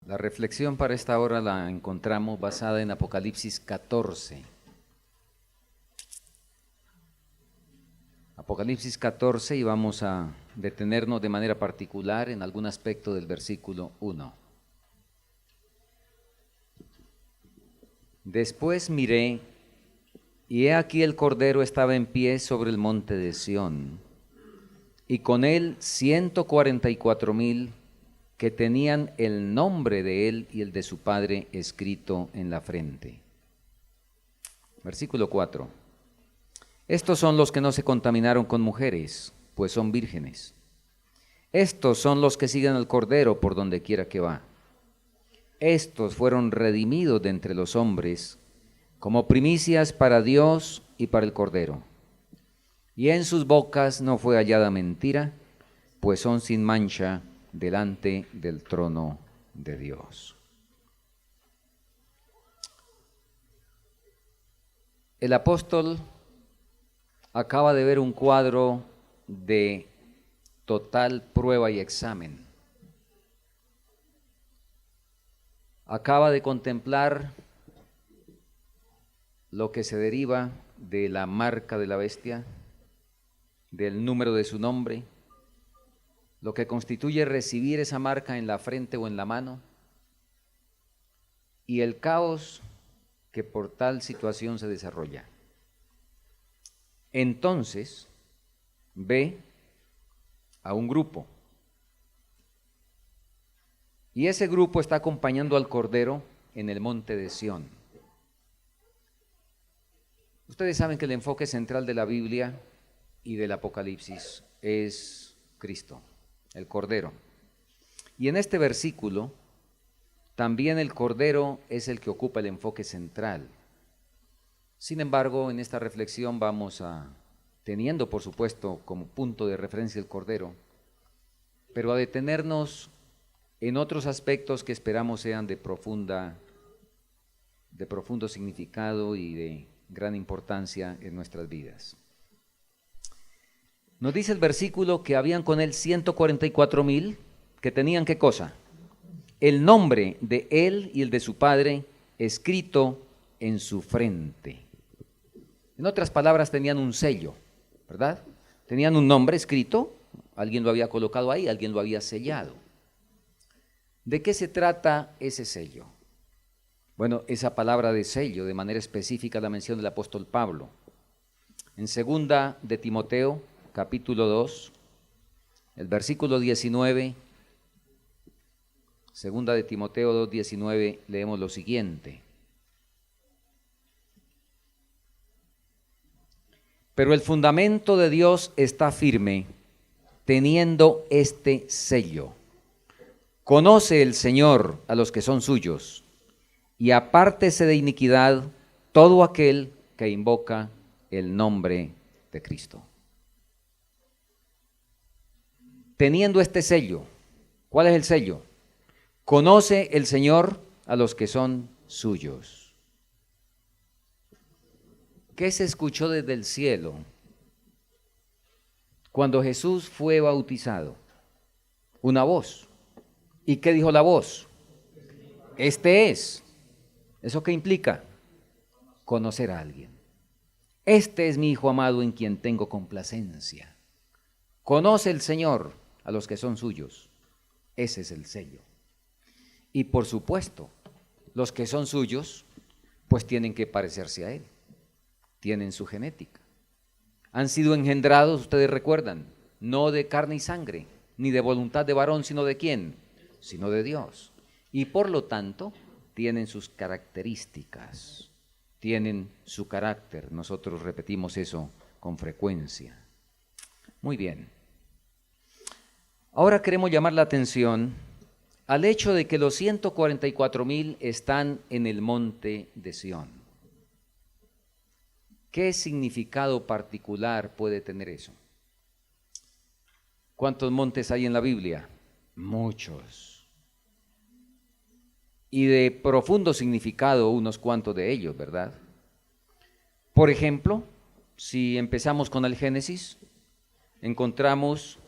La reflexión para esta hora la encontramos basada en Apocalipsis 14. Apocalipsis 14, y vamos a detenernos de manera particular en algún aspecto del versículo 1. Después miré, y he aquí el Cordero estaba en pie sobre el monte de Sión, y con él 144,000 que tenían el nombre de él y el de su padre escrito en la frente. Versículo 4. Estos son los que no se contaminaron con mujeres, pues son vírgenes. Estos son los que siguen al Cordero por donde quiera que va. Estos fueron redimidos de entre los hombres, como primicias para Dios y para el Cordero. Y en sus bocas no fue hallada mentira, pues son sin mancha delante del trono de Dios. El apóstol acaba de ver un cuadro de total prueba y examen. Acaba de contemplar lo que se deriva de la marca de la bestia, del número de su nombre, lo que constituye recibir esa marca en la frente o en la mano, y el caos que por tal situación se desarrolla. Entonces ve a un grupo, y ese grupo está acompañando al Cordero en el monte de Sión. Ustedes saben que el enfoque central de la Biblia y del Apocalipsis es Cristo, el Cordero. Y en este versículo, también el Cordero es el que ocupa el enfoque central. Sin embargo, en esta reflexión vamos a, teniendo por supuesto como punto de referencia el Cordero, pero a detenernos en otros aspectos que esperamos sean de profundo significado y de gran importancia en nuestras vidas. Nos dice el versículo que habían con él 144,000 que tenían ¿qué cosa? El nombre de él y el de su padre escrito en su frente. En otras palabras, tenían un sello, ¿verdad? Tenían un nombre escrito, alguien lo había colocado ahí, alguien lo había sellado. ¿De qué se trata ese sello? Bueno, esa palabra de sello, de manera específica la menciona el apóstol Pablo. En segunda de Timoteo, capítulo 2, el versículo 19, segunda de Timoteo 2:19, leemos lo siguiente. Pero el fundamento de Dios está firme, teniendo este sello. Conoce el Señor a los que son suyos, y apártese de iniquidad todo aquel que invoca el nombre de Cristo. Teniendo este sello, ¿cuál es el sello? Conoce el Señor a los que son suyos. ¿Qué se escuchó desde el cielo cuando Jesús fue bautizado? Una voz. ¿Y qué dijo la voz? Este es. ¿Eso qué implica? Conocer a alguien. Este es mi Hijo amado en quien tengo complacencia. Conoce el Señor a los que son suyos. Ese es el sello. Y por supuesto, los que son suyos, pues tienen que parecerse a Él. Tienen su genética. Han sido engendrados, ustedes recuerdan, no de carne y sangre, ni de voluntad de varón, sino de ¿quién? Sino de Dios. Y por lo tanto, tienen sus características, tienen su carácter. Nosotros repetimos eso con frecuencia. Muy bien. Ahora queremos llamar la atención al hecho de que los 144,000 están en el monte de Sión. ¿Qué significado particular puede tener eso? ¿Cuántos montes hay en la Biblia? Muchos. Y de profundo significado unos cuantos de ellos, ¿verdad? Por ejemplo, si empezamos con el Génesis, encontramos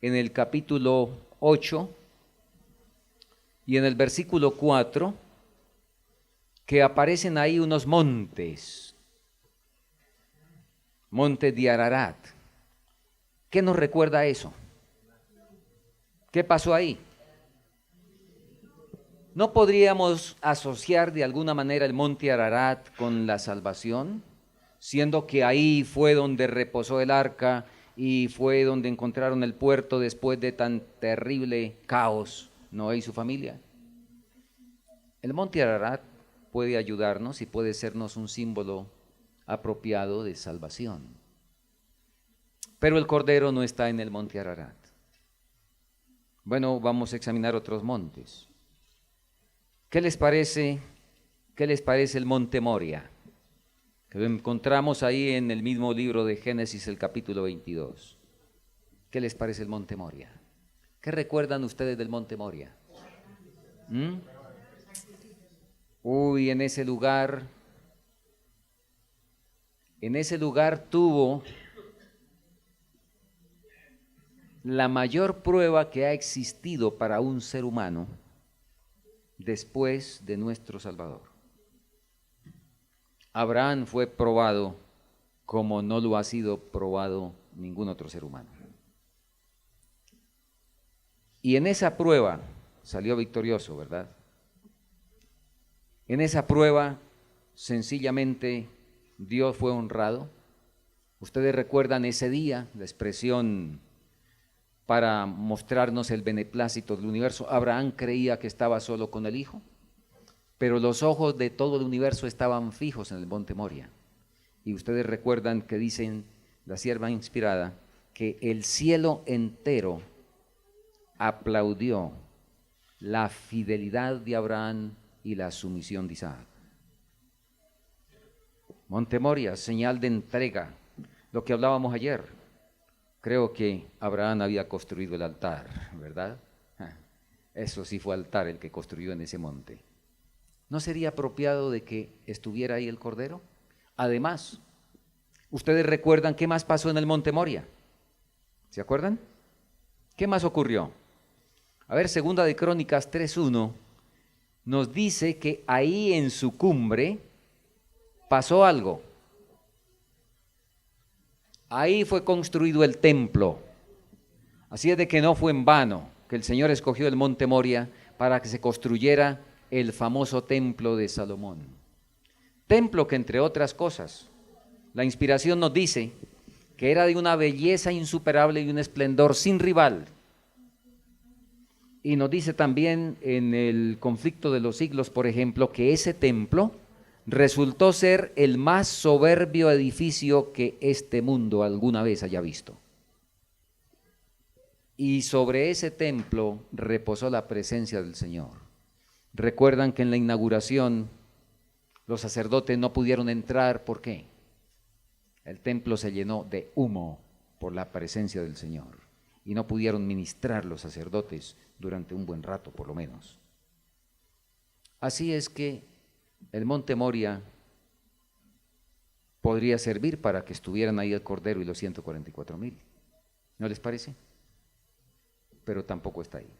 en el capítulo 8 Y en el versículo 4, que aparecen ahí unos montes, monte de Ararat. ¿Qué nos recuerda eso? ¿Qué pasó ahí? ¿No podríamos asociar de alguna manera el monte Ararat con la salvación? Siendo que ahí fue donde reposó el arca y fue donde encontraron el puerto después de tan terrible caos, Noé y su familia. El monte Ararat puede ayudarnos y puede sernos un símbolo apropiado de salvación. Pero el Cordero no está en el monte Ararat. Bueno, vamos a examinar otros montes. ¿Qué les parece el monte Moria? Que lo encontramos ahí en el mismo libro de Génesis, el capítulo 22. ¿Qué les parece el monte Moria? ¿Qué recuerdan ustedes del monte Moria? Uy, en ese lugar tuvo la mayor prueba que ha existido para un ser humano después de nuestro Salvador. Abraham fue probado como no lo ha sido probado ningún otro ser humano. Y en esa prueba salió victorioso, ¿verdad? En esa prueba, sencillamente, Dios fue honrado. Ustedes recuerdan ese día, la expresión para mostrarnos el beneplácito del universo. Abraham creía que estaba solo con el Hijo, pero los ojos de todo el universo estaban fijos en el monte Moria. Y ustedes recuerdan que dicen la sierva inspirada que el cielo entero aplaudió la fidelidad de Abraham y la sumisión de Isaac. Monte Moria, señal de entrega, lo que hablábamos ayer. Creo que Abraham había construido el altar, ¿verdad? Eso sí fue altar el que construyó en ese monte. ¿No sería apropiado de que estuviera ahí el Cordero? Además, ¿ustedes recuerdan qué más pasó en el monte Moria? ¿Se acuerdan? ¿Qué más ocurrió? A ver, Segunda de Crónicas 3:1 nos dice que ahí en su cumbre pasó algo. Ahí fue construido el templo. Así es de que no fue en vano que el Señor escogió el monte Moria para que se construyera el famoso templo de Salomón. Templo que, entre otras cosas, la inspiración nos dice que era de una belleza insuperable y un esplendor sin rival. Y nos dice también en el conflicto de los siglos, por ejemplo, que ese templo resultó ser el más soberbio edificio que este mundo alguna vez haya visto. Y sobre ese templo reposó la presencia del Señor. Recuerdan que en la inauguración los sacerdotes no pudieron entrar, ¿por qué? El templo se llenó de humo por la presencia del Señor y no pudieron ministrar los sacerdotes durante un buen rato, por lo menos. Así es que el monte Moria podría servir para que estuvieran ahí el Cordero y los 144,000. ¿No les parece? Pero tampoco está ahí.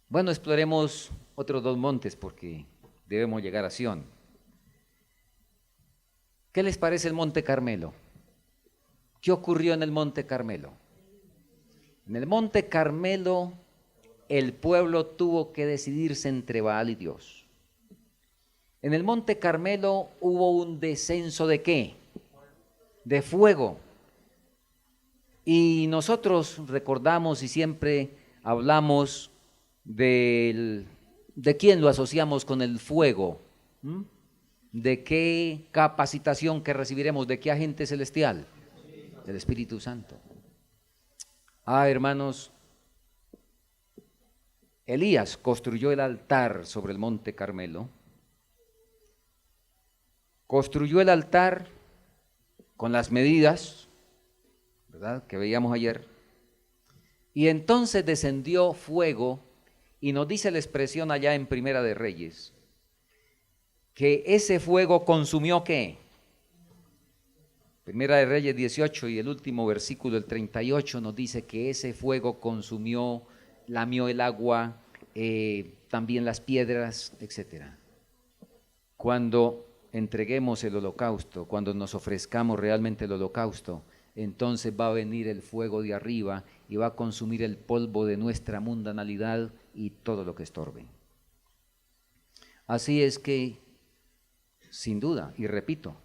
Bueno, exploremos otros dos montes porque debemos llegar a Sión. ¿Qué les parece el monte Carmelo? ¿Qué ocurrió en el monte Carmelo? En el monte Carmelo el pueblo tuvo que decidirse entre Baal y Dios. En el monte Carmelo hubo un descenso ¿de qué? De fuego. Y nosotros recordamos y siempre hablamos de quién lo asociamos con el fuego. ¿De qué capacitación que recibiremos? ¿De qué agente celestial? Del Espíritu Santo. Hermanos, Elías construyó el altar sobre el monte Carmelo. Construyó el altar con las medidas, ¿verdad?, que veíamos ayer. Y entonces descendió fuego, y nos dice la expresión allá en Primera de Reyes, que ese fuego consumió ¿qué? Primera de Reyes 18 y el último versículo, el 38, nos dice que ese fuego consumió, lamió el agua, también las piedras, etcétera. Cuando entreguemos el holocausto, cuando nos ofrezcamos realmente el holocausto, entonces va a venir el fuego de arriba y va a consumir el polvo de nuestra mundanalidad y todo lo que estorbe. Así es que, sin duda, y repito,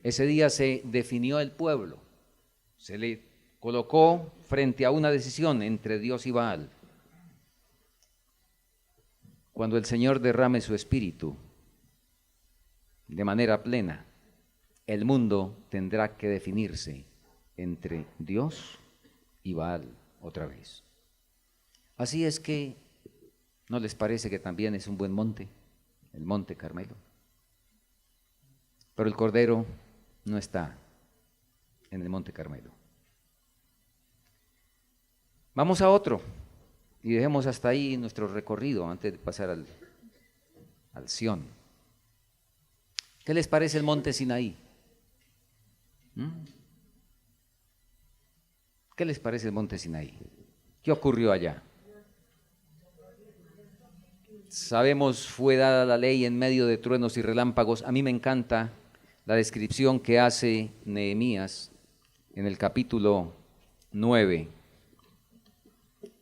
ese día se definió el pueblo, se le colocó frente a una decisión entre Dios y Baal. Cuando el Señor derrame su espíritu de manera plena, el mundo tendrá que definirse entre Dios y Baal otra vez. Así es que, ¿no les parece que también es un buen monte, el monte Carmelo? Pero el Cordero no está en el monte Carmelo. Vamos a otro y dejemos hasta ahí nuestro recorrido antes de pasar al Sión. ¿Qué les parece el monte Sinaí? ¿Qué les parece el monte Sinaí? ¿Qué ocurrió allá? Sabemos, fue dada la ley en medio de truenos y relámpagos. A mí me encanta la descripción que hace Nehemías en el capítulo 9.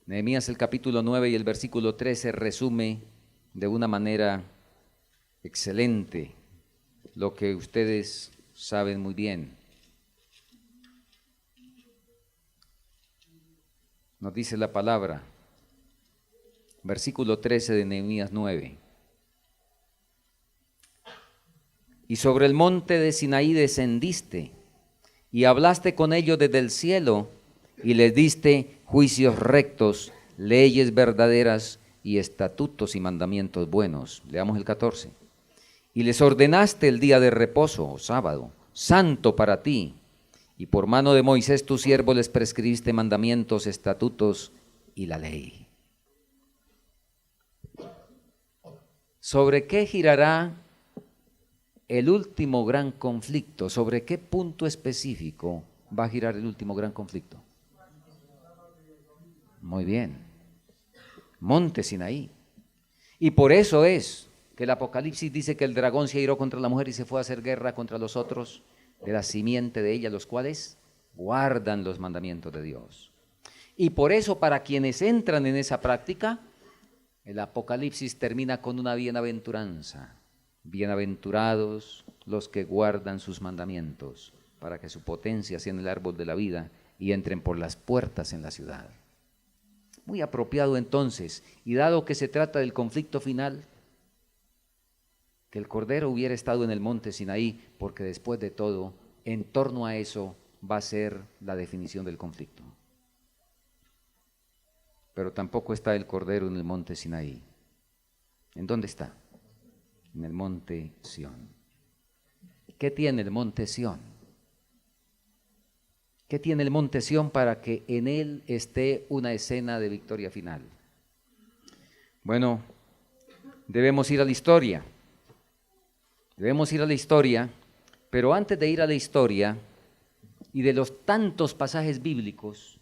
Nehemías, el capítulo 9 y el versículo 13 resume de una manera excelente lo que ustedes saben muy bien. Nos dice la palabra, versículo 13 de Nehemías 9. Y sobre el monte de Sinaí descendiste y hablaste con ellos desde el cielo y les diste juicios rectos, leyes verdaderas y estatutos y mandamientos buenos. Leamos el 14. Y les ordenaste el día de reposo, o sábado, santo para ti, y por mano de Moisés tu siervo les prescribiste mandamientos, estatutos y la ley. ¿Sobre qué girará el último gran conflicto? ¿Sobre qué punto específico va a girar el último gran conflicto? Muy bien, monte Sinaí. Y por eso es que el Apocalipsis dice que el dragón se airó contra la mujer y se fue a hacer guerra contra los otros de la simiente de ella, los cuales guardan los mandamientos de Dios. Y por eso, para quienes entran en esa práctica, el Apocalipsis termina con una bienaventuranza. Bienaventurados los que guardan sus mandamientos, para que su potencia sea en el árbol de la vida y entren por las puertas en la ciudad. Muy apropiado entonces, y dado que se trata del conflicto final, que el Cordero hubiera estado en el monte Sinaí, porque después de todo, en torno a eso va a ser la definición del conflicto. Pero tampoco está el Cordero en el monte Sinaí. ¿En dónde está? En el monte Sión. ¿Qué tiene el monte Sión? ¿Qué tiene el monte Sión para que en él esté una escena de victoria final? Bueno, debemos ir a la historia. Debemos ir a la historia, pero antes de ir a la historia y de los tantos pasajes bíblicos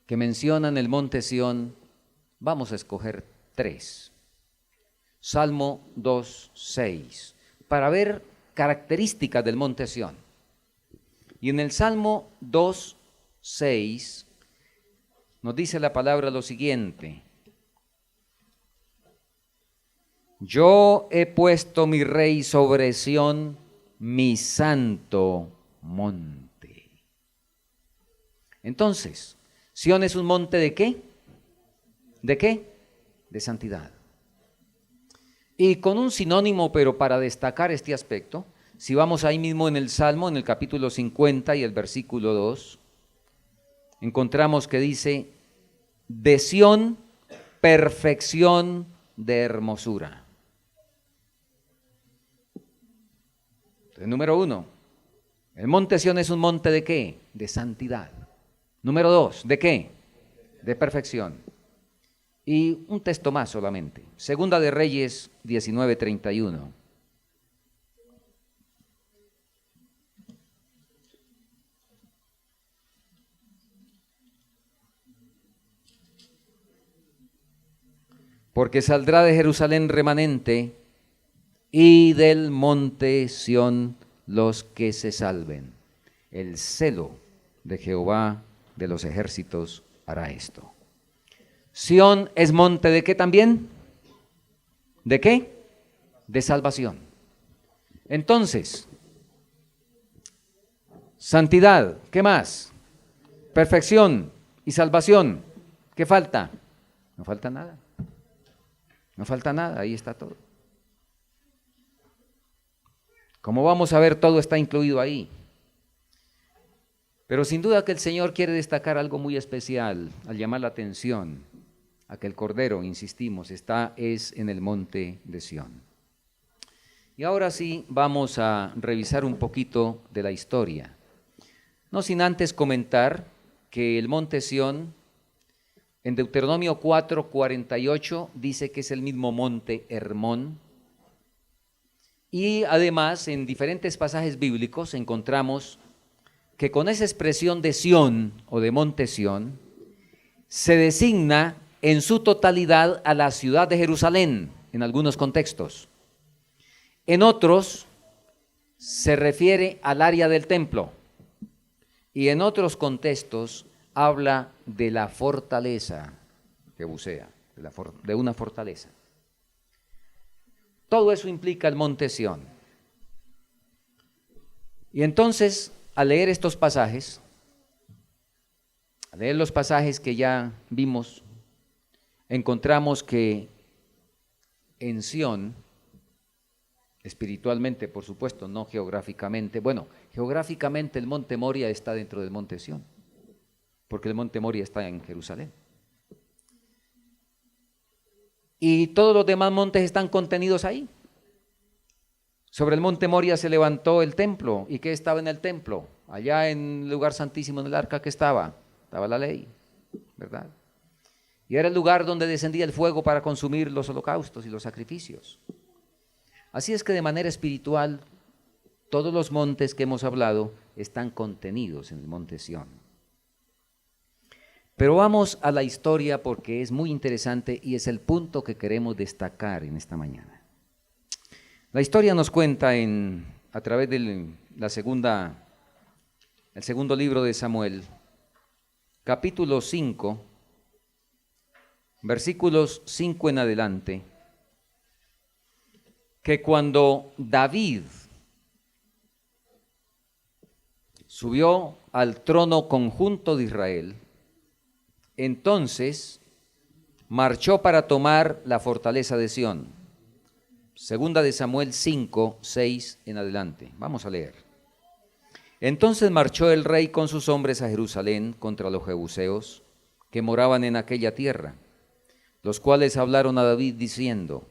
que mencionan el monte Sión, vamos a escoger 3. Salmo 2:6, para ver características del monte Sión. Y en el Salmo 2:6 nos dice la palabra lo siguiente: yo he puesto mi rey sobre Sión, mi santo monte. Entonces, Sión es un monte ¿de qué? ¿De qué? De santidad. Y con un sinónimo, pero para destacar este aspecto, si vamos ahí mismo en el Salmo, en el capítulo 50 y el versículo 2, encontramos que dice, de Sión, perfección de hermosura. Entonces, número 1, el monte Sión es un monte ¿de qué? De santidad. Número 2, ¿de qué? De perfección. Y un texto más solamente. Segunda de Reyes 19:31. porque saldrá de Jerusalén remanente y del monte Sión los que se salven. El celo de Jehová de los ejércitos hará esto. Sión es monte ¿de qué también? ¿De qué? De salvación. Entonces, santidad, ¿qué más? Perfección y salvación. ¿Qué falta? No falta nada. No falta nada, ahí está todo. Como vamos a ver, todo está incluido ahí. Pero sin duda que el Señor quiere destacar algo muy especial al llamar la atención a que el Cordero, insistimos, es en el monte de Sión. Y ahora sí vamos a revisar un poquito de la historia. No sin antes comentar que el monte Sión, en Deuteronomio 4:48, dice que es el mismo monte Hermón. Y además, en diferentes pasajes bíblicos encontramos que con esa expresión de Sión o de monte Sión, se designa en su totalidad a la ciudad de Jerusalén, en algunos contextos. En otros, se refiere al área del templo. Y en otros contextos, habla de la fortaleza jebusea, de una fortaleza. Todo eso implica el monte Sión. Y entonces, al leer estos pasajes, al leer los pasajes que ya vimos, encontramos que en Sión, espiritualmente por supuesto, no geográficamente, bueno, geográficamente el monte Moria está dentro del monte Sión, porque el monte Moria está en Jerusalén. Y todos los demás montes están contenidos ahí. Sobre el monte Moria se levantó el templo. ¿Y qué estaba en el templo? Allá en el lugar santísimo, en el arca que estaba la ley, ¿verdad? Y era el lugar donde descendía el fuego para consumir los holocaustos y los sacrificios. Así es que de manera espiritual, todos los montes que hemos hablado están contenidos en el monte Sión. Pero vamos a la historia porque es muy interesante y es el punto que queremos destacar en esta mañana. La historia nos cuenta a través del segundo libro de Samuel, capítulo 5, versículos 5 en adelante, que cuando David subió al trono conjunto de Israel, entonces marchó para tomar la fortaleza de Sión. Segunda de Samuel 5, 6 en adelante. Vamos a leer. Entonces marchó el rey con sus hombres a Jerusalén contra los jebuseos que moraban en aquella tierra, los cuales hablaron a David diciendo: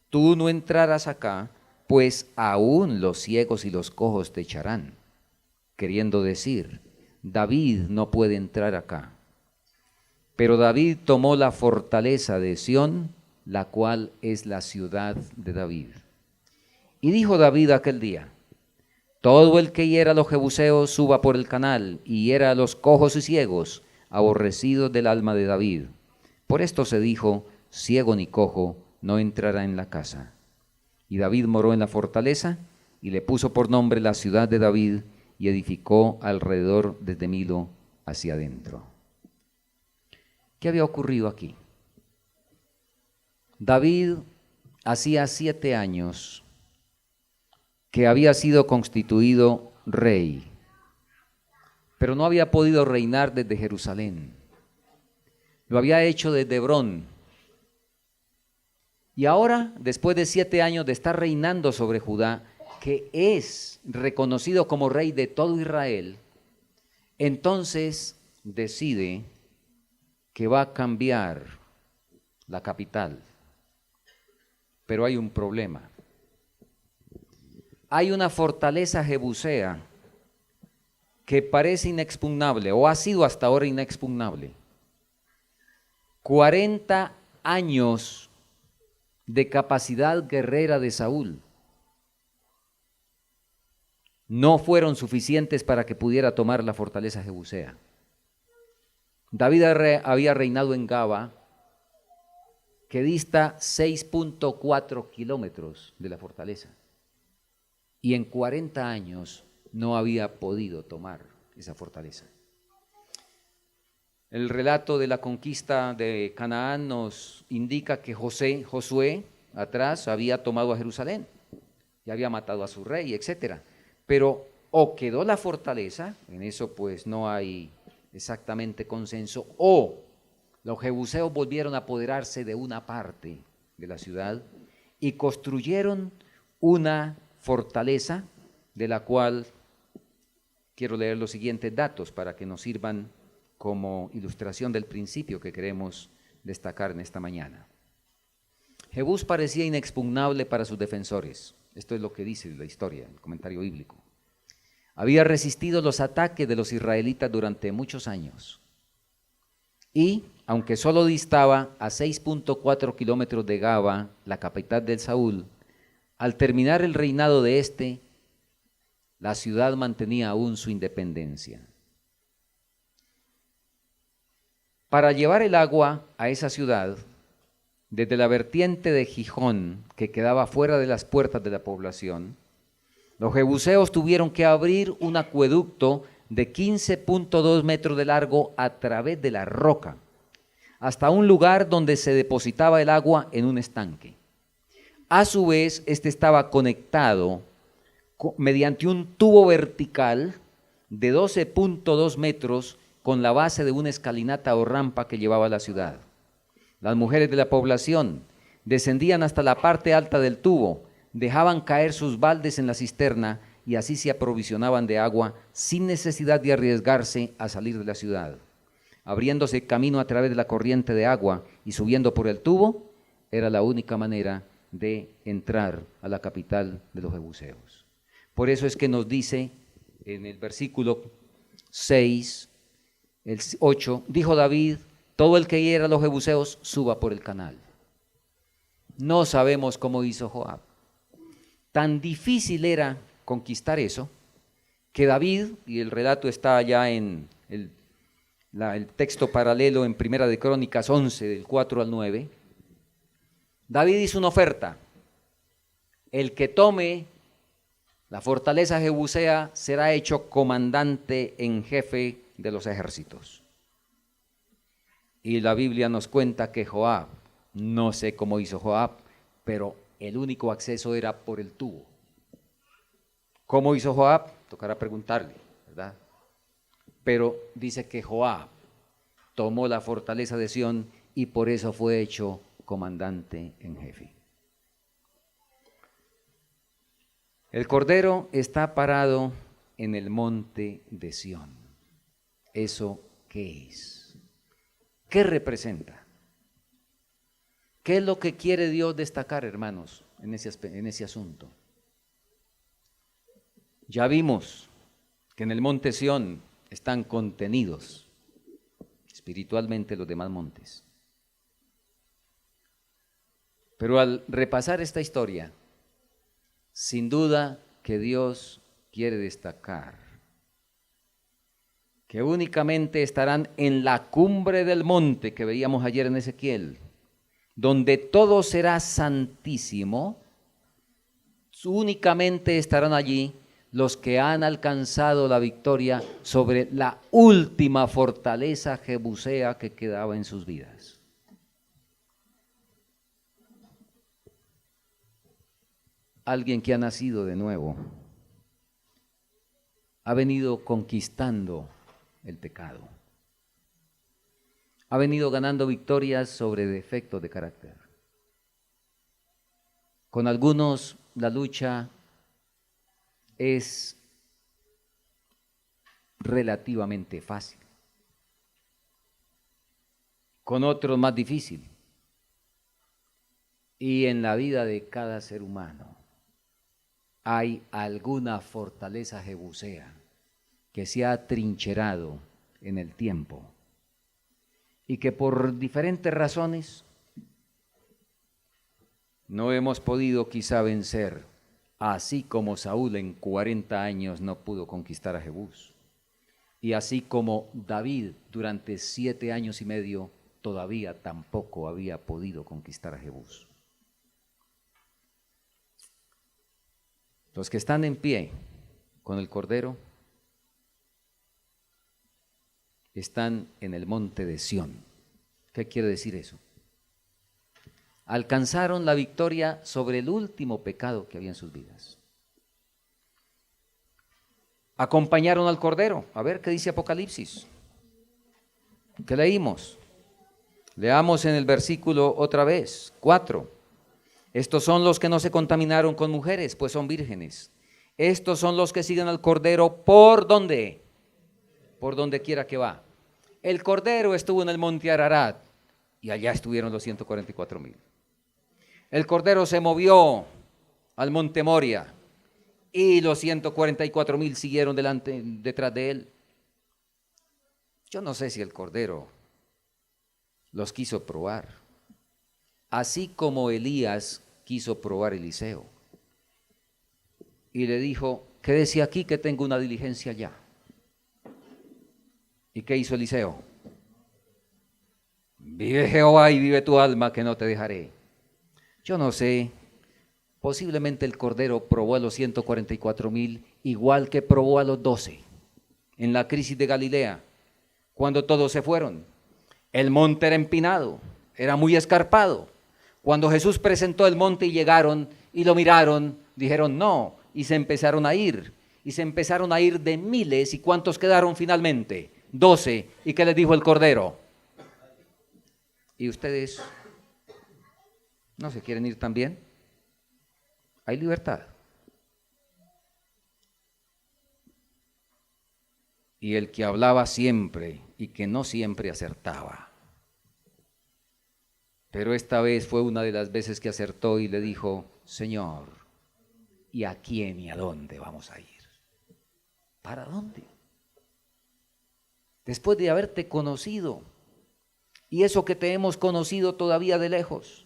tú no entrarás acá, pues aún los ciegos y los cojos te echarán. Queriendo decir, David no puede entrar acá. Pero David tomó la fortaleza de Sión, la cual es la ciudad de David. Y dijo David aquel día: todo el que hiera a los jebuseos suba por el canal, y hiera a los cojos y ciegos, aborrecidos del alma de David. Por esto se dijo: ciego ni cojo no entrará en la casa. Y David moró en la fortaleza, y le puso por nombre la ciudad de David, y edificó alrededor desde Milo hacia adentro. ¿Qué había ocurrido aquí? David hacía 7 años que había sido constituido rey, pero no había podido reinar desde Jerusalén. Lo había hecho desde Hebrón. Y ahora, después de 7 años de estar reinando sobre Judá, que es reconocido como rey de todo Israel, entonces decide que va a cambiar la capital. Pero hay un problema. Hay una fortaleza jebusea que parece inexpugnable, o ha sido hasta ahora inexpugnable. 40 años de capacidad guerrera de Saúl no fueron suficientes para que pudiera tomar la fortaleza jebusea. David había reinado en Gaba que dista 6.4 kilómetros de la fortaleza. Y en 40 años no había podido tomar esa fortaleza. El relato de la conquista de Canaán nos indica que Josué, atrás, había tomado a Jerusalén y había matado a su rey, etcétera. Pero o quedó la fortaleza, en eso pues no hay exactamente consenso, o los jebuseos volvieron a apoderarse de una parte de la ciudad y construyeron una fortaleza de la cual quiero leer los siguientes datos para que nos sirvan como ilustración del principio que queremos destacar en esta mañana. Jebús parecía inexpugnable para sus defensores. Esto es lo que dice la historia, el comentario bíblico. Había resistido los ataques de los israelitas durante muchos años. Y, aunque solo distaba a 6.4 kilómetros de Gaba, la capital de Saúl, al terminar el reinado de este, la ciudad mantenía aún su independencia. Para llevar el agua a esa ciudad, desde la vertiente de Gijón, que quedaba fuera de las puertas de la población, los jebuseos tuvieron que abrir un acueducto de 15.2 metros de largo a través de la roca, hasta un lugar donde se depositaba el agua en un estanque. A su vez, este estaba conectado mediante un tubo vertical de 12.2 metros con la base de una escalinata o rampa que llevaba a la ciudad. Las mujeres de la población descendían hasta la parte alta del tubo, dejaban caer sus baldes en la cisterna y así se aprovisionaban de agua sin necesidad de arriesgarse a salir de la ciudad. Abriéndose camino a través de la corriente de agua y subiendo por el tubo, era la única manera de entrar a la capital de los jebuseos. Por eso es que nos dice en el versículo 6, el 8, dijo David, todo el que hiera a los jebuseos suba por el canal. No sabemos cómo hizo Joab. Tan difícil era conquistar eso, que David, y el relato está allá en el texto paralelo en Primera de Crónicas 11, del 4 al 9, David hizo una oferta. El que tome la fortaleza jebusea será hecho comandante en jefe de los ejércitos. Y la Biblia nos cuenta que Joab, no sé cómo hizo Joab, pero el único acceso era por el tubo. ¿Cómo hizo Joab? Tocará preguntarle, ¿verdad? Pero dice que Joab tomó la fortaleza de Sión y por eso fue hecho comandante en jefe. El Cordero está parado en el monte de Sión. ¿Eso qué es? ¿Qué representa? ¿Qué es lo que quiere Dios destacar, hermanos, en ese asunto? Ya vimos que en el monte Sión están contenidos espiritualmente los demás montes. Pero al repasar esta historia, sin duda que Dios quiere destacar que únicamente estarán en la cumbre del monte que veíamos ayer en Ezequiel, donde todo será santísimo. Únicamente estarán allí los que han alcanzado la victoria sobre la última fortaleza jebusea que quedaba en sus vidas. Alguien que ha nacido de nuevo ha venido conquistando el pecado, ha venido ganando victorias sobre defectos de carácter. Con algunos la lucha es relativamente fácil, con otros más difícil. Y en la vida de cada ser humano hay alguna fortaleza jebusea que se ha atrincherado en el tiempo y que por diferentes razones no hemos podido quizá vencer, así como Saúl en 40 años no pudo conquistar a Jebús, y así como David durante 7 años y medio todavía tampoco había podido conquistar a Jebús. Los que están en pie con el Cordero están en el monte de Sión. ¿Qué quiere decir eso? Alcanzaron la victoria sobre el último pecado que había en sus vidas. Acompañaron al Cordero. A ver qué dice Apocalipsis. ¿Qué leímos? Leamos en el versículo otra vez, 4. Estos son los que no se contaminaron con mujeres, pues son vírgenes. Estos son los que siguen al Cordero ¿por dónde? Por donde quiera que va. El Cordero estuvo en el monte Ararat y allá estuvieron los 144,000. El Cordero se movió al monte Moria y los 144,000 siguieron detrás de él. Yo no sé si el Cordero los quiso probar, así como Elías quiso probar a Eliseo. Y le dijo, quédese aquí que tengo una diligencia allá. ¿Y qué hizo Eliseo? Vive Jehová y vive tu alma que no te dejaré. Yo no sé, posiblemente el Cordero probó a los 144,000 igual que probó a los 12 en la crisis de Galilea, cuando todos se fueron. El monte era empinado, era muy escarpado. Cuando Jesús presentó el monte y llegaron y lo miraron, dijeron no, y se empezaron a ir. Y se empezaron a ir de miles. ¿Y cuántos quedaron finalmente? 12. ¿Y qué les dijo el Cordero? ¿Y ustedes no se quieren ir también? Hay libertad. Y el que hablaba siempre y que no siempre acertaba. Pero esta vez fue una de las veces que acertó y le dijo, Señor, ¿y a quién y a dónde vamos a ir? ¿Para dónde? Después de haberte conocido, y eso que te hemos conocido todavía de lejos,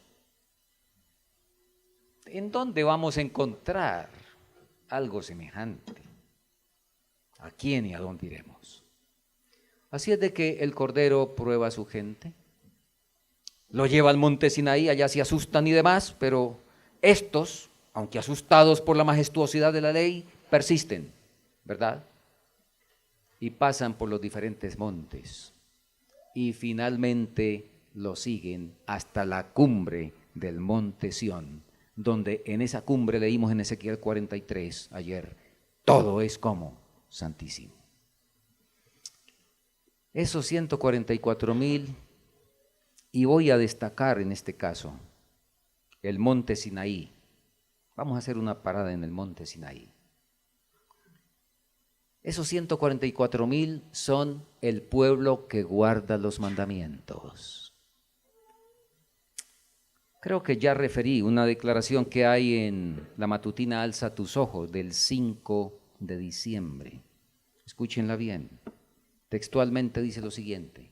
¿en dónde vamos a encontrar algo semejante? ¿A quién y a dónde iremos? Así es de que el Cordero prueba a su gente, lo lleva al monte Sinaí, allá se asustan y demás, pero estos, aunque asustados por la majestuosidad de la ley, persisten, ¿verdad? Y pasan por los diferentes montes y finalmente lo siguen hasta la cumbre del monte Sión, donde en esa cumbre leímos en Ezequiel 43 ayer, todo es como santísimo. Esos 144,000, y voy a destacar en este caso el monte Sinaí. Vamos a hacer una parada en el monte Sinaí. Esos 144,000 son el pueblo que guarda los mandamientos. Creo que ya referí una declaración que hay en la matutina Alza tus ojos del 5 de diciembre. Escúchenla bien. Textualmente dice lo siguiente: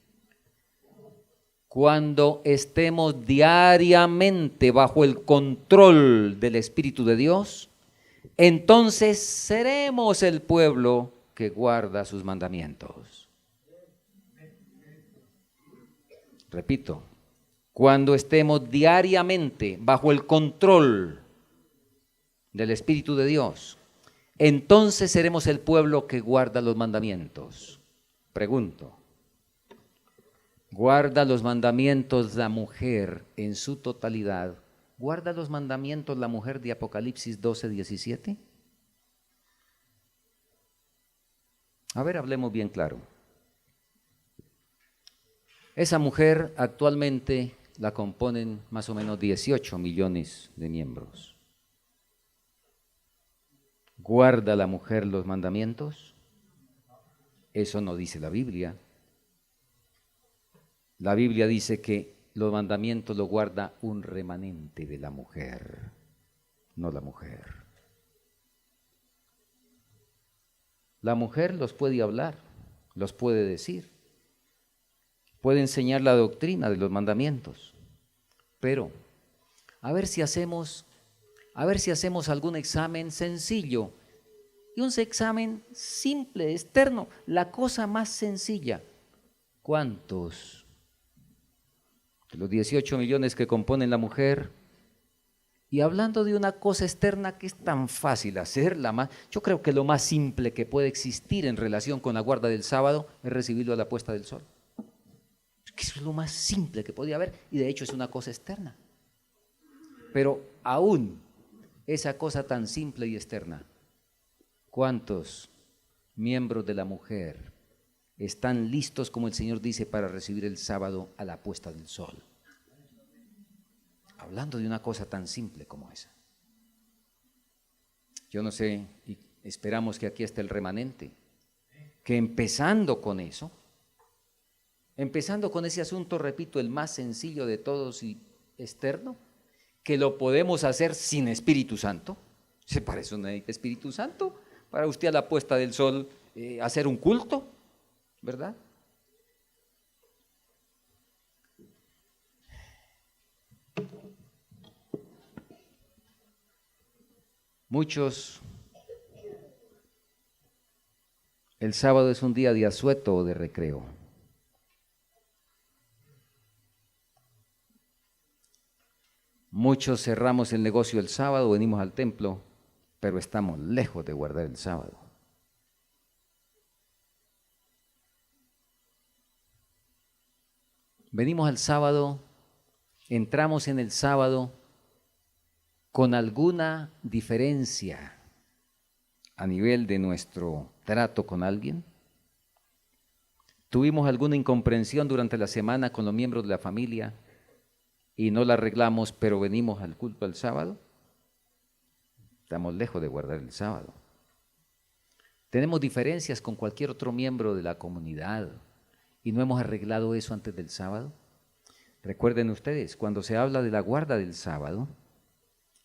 cuando estemos diariamente bajo el control del Espíritu de Dios, entonces seremos el pueblo que guarda sus mandamientos. Repito, cuando estemos diariamente bajo el control del Espíritu de Dios, entonces seremos el pueblo que guarda los mandamientos. Pregunto, ¿guarda los mandamientos la mujer en su totalidad? ¿Guarda los mandamientos la mujer de Apocalipsis 12:17? A ver, hablemos bien claro. Esa mujer actualmente la componen más o menos 18 millones de miembros. ¿Guarda la mujer los mandamientos? Eso no dice la Biblia. La Biblia dice que los mandamientos los guarda un remanente de la mujer, no la mujer. La mujer los puede hablar, los puede decir, puede enseñar la doctrina de los mandamientos, pero a ver si hacemos algún examen sencillo, y un examen simple, externo, la cosa más sencilla. ¿Cuántos de los 18 millones que componen la mujer. Y hablando de una cosa externa que es tan fácil hacerla, yo creo que lo más simple que puede existir en relación con la guarda del sábado es recibirlo a la puesta del sol. Que eso es lo más simple que podía haber y de hecho es una cosa externa. Pero aún esa cosa tan simple y externa, ¿cuántos miembros de la mujer están listos, como el Señor dice, para recibir el sábado a la puesta del sol? Hablando de una cosa tan simple como esa. Yo no sé, y esperamos que aquí esté el remanente, que empezando con eso, empezando con ese asunto, repito, el más sencillo de todos y externo, que lo podemos hacer sin Espíritu Santo. ¿Para eso necesita Espíritu Santo? Para usted a la puesta del sol hacer un culto, ¿verdad? Muchos, el sábado es un día de asueto o de recreo. Muchos cerramos el negocio el sábado, venimos al templo, pero estamos lejos de guardar el sábado. Venimos al sábado, entramos en el sábado con alguna diferencia a nivel de nuestro trato con alguien. Tuvimos alguna incomprensión durante la semana con los miembros de la familia y no la arreglamos, pero venimos al culto el sábado. Estamos lejos de guardar el sábado. Tenemos diferencias con cualquier otro miembro de la comunidad y no hemos arreglado eso antes del sábado. Recuerden ustedes, cuando se habla de la guarda del sábado,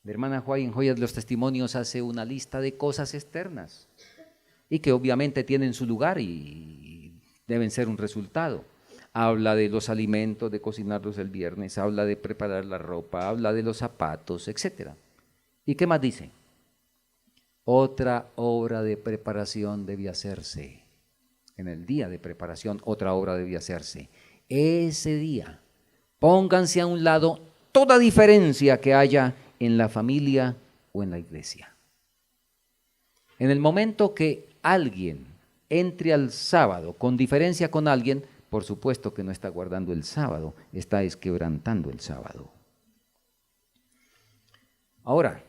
la hermana Juay en Joyas de los Testimonios hace una lista de cosas externas y que obviamente tienen su lugar y deben ser un resultado. Habla de los alimentos, de cocinarlos el viernes, habla de preparar la ropa, habla de los zapatos, etc. ¿Y qué más dice? Otra obra de preparación debía hacerse. En el día de preparación, otra obra debía hacerse. Ese día, pónganse a un lado toda diferencia que haya en la familia o en la iglesia. En el momento que alguien entre al sábado con diferencia con alguien, por supuesto que no está guardando el sábado, está quebrantando el sábado. Ahora,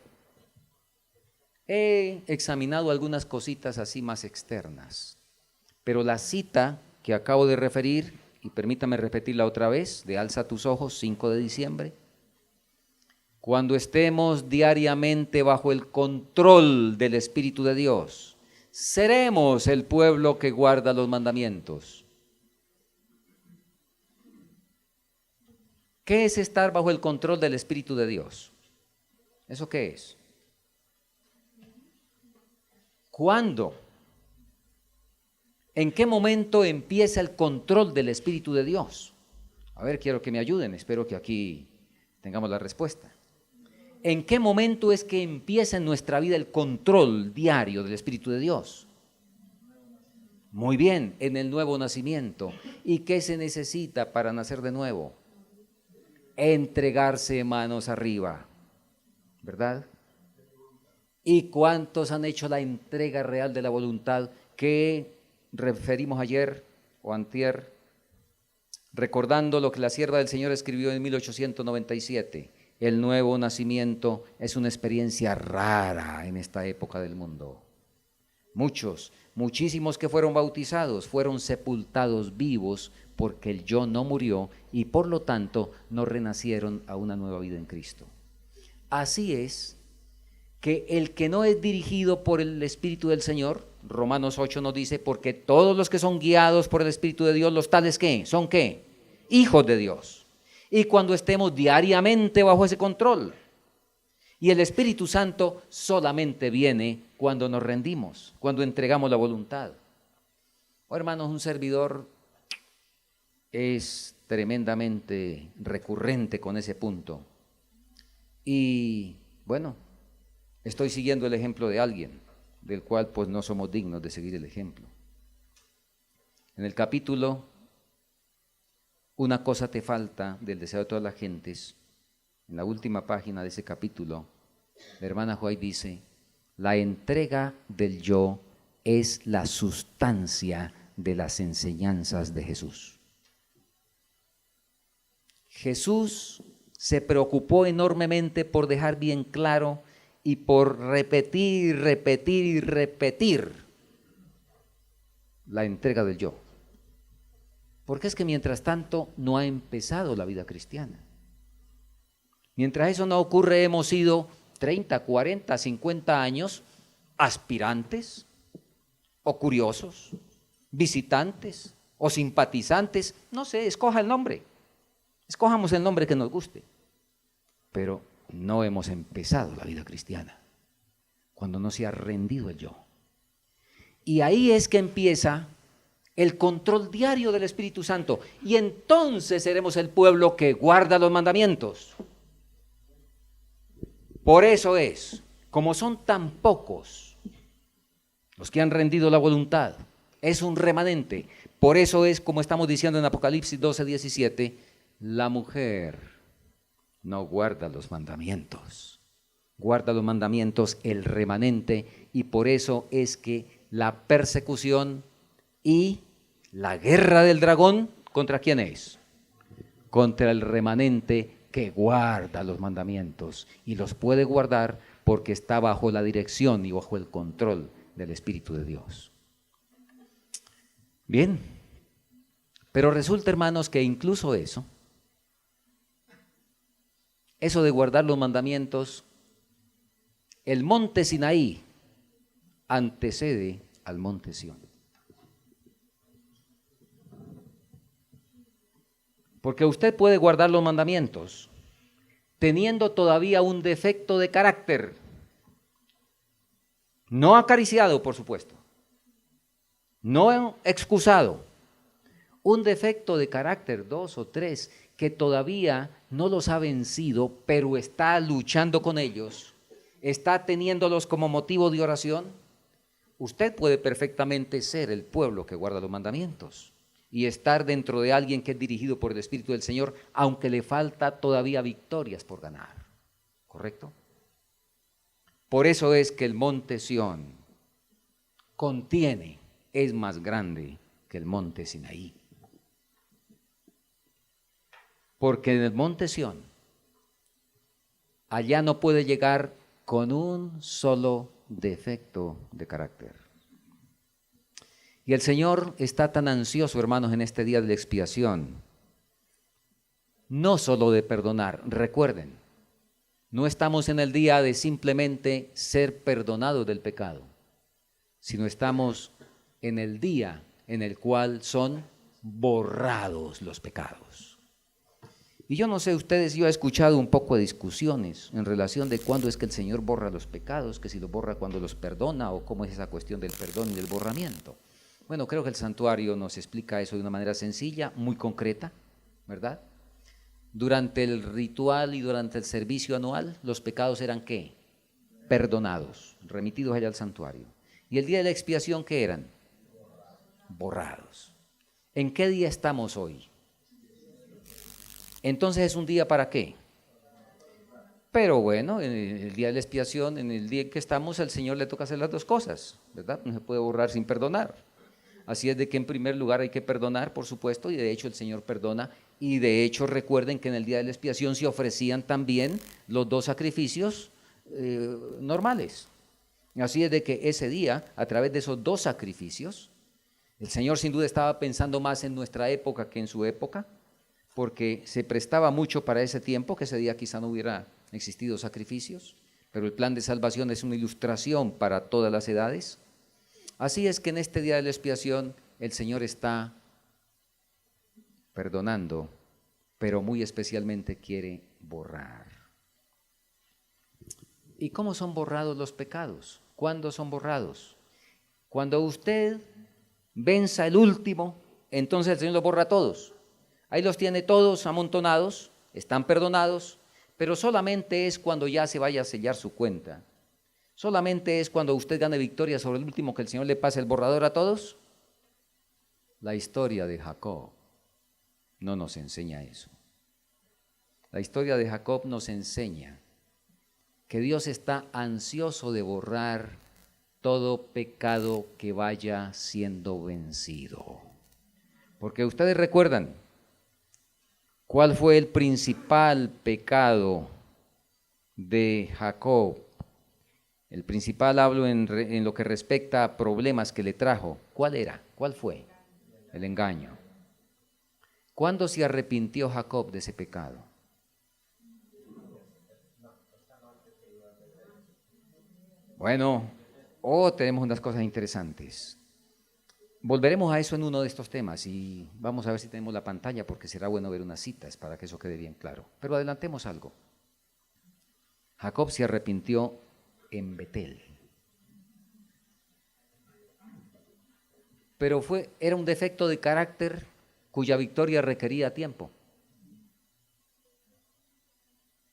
he examinado algunas cositas así más externas, pero la cita que acabo de referir, y permítame repetirla otra vez, de Alza tus ojos, 5 de diciembre, cuando estemos diariamente bajo el control del Espíritu de Dios, seremos el pueblo que guarda los mandamientos. ¿Qué es estar bajo el control del Espíritu de Dios? ¿Eso qué es? ¿Cuándo? ¿En qué momento empieza el control del Espíritu de Dios? A ver, quiero que me ayuden, espero que aquí tengamos la respuesta. ¿En qué momento es que empieza en nuestra vida el control diario del Espíritu de Dios? Muy bien, en el nuevo nacimiento. ¿Y qué se necesita para nacer de nuevo? Entregarse manos arriba, ¿verdad? ¿Y cuántos han hecho la entrega real de la voluntad que referimos ayer o antier, recordando lo que la sierva del Señor escribió en 1897? El nuevo nacimiento es una experiencia rara en esta época del mundo. Muchísimos que fueron bautizados fueron sepultados vivos porque el yo no murió y por lo tanto no renacieron a una nueva vida en Cristo. Así es que el que no es dirigido por el Espíritu del Señor, Romanos 8 nos dice, porque todos los que son guiados por el Espíritu de Dios, los tales ¿qué? ¿Son qué? Hijos de Dios. Y cuando estemos diariamente bajo ese control, y el Espíritu Santo solamente viene cuando nos rendimos, cuando entregamos la voluntad. Hermanos, un servidor es tremendamente recurrente con ese punto. Y bueno, estoy siguiendo el ejemplo de alguien, del cual pues no somos dignos de seguir el ejemplo. En el capítulo Una cosa te falta del deseo de todas las gentes. En la última página de ese capítulo, la hermana White dice, la entrega del yo es la sustancia de las enseñanzas de Jesús. Jesús se preocupó enormemente por dejar bien claro y por repetir la entrega del yo. Porque es que mientras tanto no ha empezado la vida cristiana. Mientras eso no ocurre, hemos sido 30, 40, 50 años aspirantes o curiosos, visitantes o simpatizantes, no sé, escoja el nombre. Escojamos el nombre que nos guste, pero no hemos empezado la vida cristiana cuando no se ha rendido el yo. Y ahí es que empieza el control diario del Espíritu Santo, y entonces seremos el pueblo que guarda los mandamientos. Por eso es, como son tan pocos los que han rendido la voluntad, es un remanente. Por eso es, como estamos diciendo en Apocalipsis 12:17, la mujer no guarda los mandamientos. Guarda los mandamientos el remanente, y por eso es que la persecución y la guerra del dragón, ¿contra quién es? Contra el remanente que guarda los mandamientos, y los puede guardar porque está bajo la dirección y bajo el control del Espíritu de Dios. Bien, pero resulta, hermanos, que incluso eso de guardar los mandamientos, el monte Sinaí antecede al monte Sión. Porque usted puede guardar los mandamientos teniendo todavía un defecto de carácter, no acariciado, por supuesto, no excusado, un defecto de carácter, 2 o 3, que todavía no los ha vencido, pero está luchando con ellos, está teniéndolos como motivo de oración. Usted puede perfectamente ser el pueblo que guarda los mandamientos y estar dentro de alguien que es dirigido por el Espíritu del Señor, aunque le falta todavía victorias por ganar. ¿Correcto? Por eso es que el monte Sión es más grande que el monte Sinaí. Porque en el monte Sión, allá no puede llegar con un solo defecto de carácter. Y el Señor está tan ansioso, hermanos, en este día de la expiación, no solo de perdonar. Recuerden, no estamos en el día de simplemente ser perdonados del pecado, sino estamos en el día en el cual son borrados los pecados. Y yo no sé ustedes, yo he escuchado un poco de discusiones en relación de cuándo es que el Señor borra los pecados, que si los borra cuando los perdona, o cómo es esa cuestión del perdón y del borramiento. Bueno, creo que el santuario nos explica eso de una manera sencilla, muy concreta, ¿verdad? Durante el ritual y durante el servicio anual, los pecados eran ¿qué? Perdonados, remitidos allá al santuario. ¿Y el día de la expiación qué eran? Borrados. ¿En qué día estamos hoy? Entonces es un día ¿para qué? Pero bueno, en el día de la expiación, en el día en que estamos, al Señor le toca hacer las dos cosas, ¿verdad? No se puede borrar sin perdonar. Así es de que en primer lugar hay que perdonar, por supuesto, y de hecho el Señor perdona, y de hecho recuerden que en el día de la expiación se ofrecían también los dos sacrificios normales. Así es de que ese día, a través de esos dos sacrificios, el Señor sin duda estaba pensando más en nuestra época que en su época, porque se prestaba mucho para ese tiempo, que ese día quizá no hubiera existido sacrificios, pero el plan de salvación es una ilustración para todas las edades. Así es que en este día de la expiación el Señor está perdonando, pero muy especialmente quiere borrar. ¿Y cómo son borrados los pecados? ¿Cuándo son borrados? Cuando usted venza el último, entonces el Señor los borra a todos. Ahí los tiene todos amontonados, están perdonados, pero solamente es cuando ya se vaya a sellar su cuenta. Solamente es cuando usted gane victoria sobre el último que el Señor le pase el borrador a todos. La historia de Jacob. no nos enseña eso. La historia de Jacob nos enseña que Dios está ansioso de borrar todo pecado que vaya siendo vencido. Porque ustedes recuerdan, ¿cuál fue el principal pecado de Jacob? El principal, hablo en lo que respecta a problemas que le trajo. ¿Cuál era? ¿Cuál fue? El engaño. ¿Cuándo se arrepintió Jacob de ese pecado? Bueno, tenemos unas cosas interesantes. Volveremos a eso en uno de estos temas y vamos a ver si tenemos la pantalla porque será bueno ver unas citas para que eso quede bien claro. Pero adelantemos algo. Jacob se arrepintió en Betel. Pero era un defecto de carácter cuya victoria requería tiempo.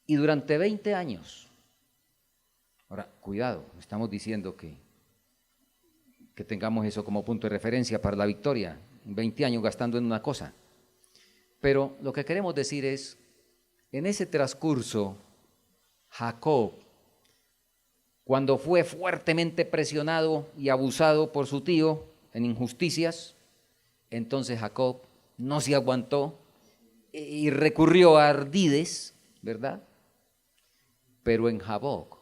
Y durante 20 años, ahora, cuidado, estamos diciendo que tengamos eso como punto de referencia para la victoria, 20 años gastando en una cosa. Pero lo que queremos decir es, en ese transcurso, Jacob, cuando fue fuertemente presionado y abusado por su tío en injusticias, entonces Jacob no se aguantó y recurrió a ardides, ¿verdad? Pero en Jaboc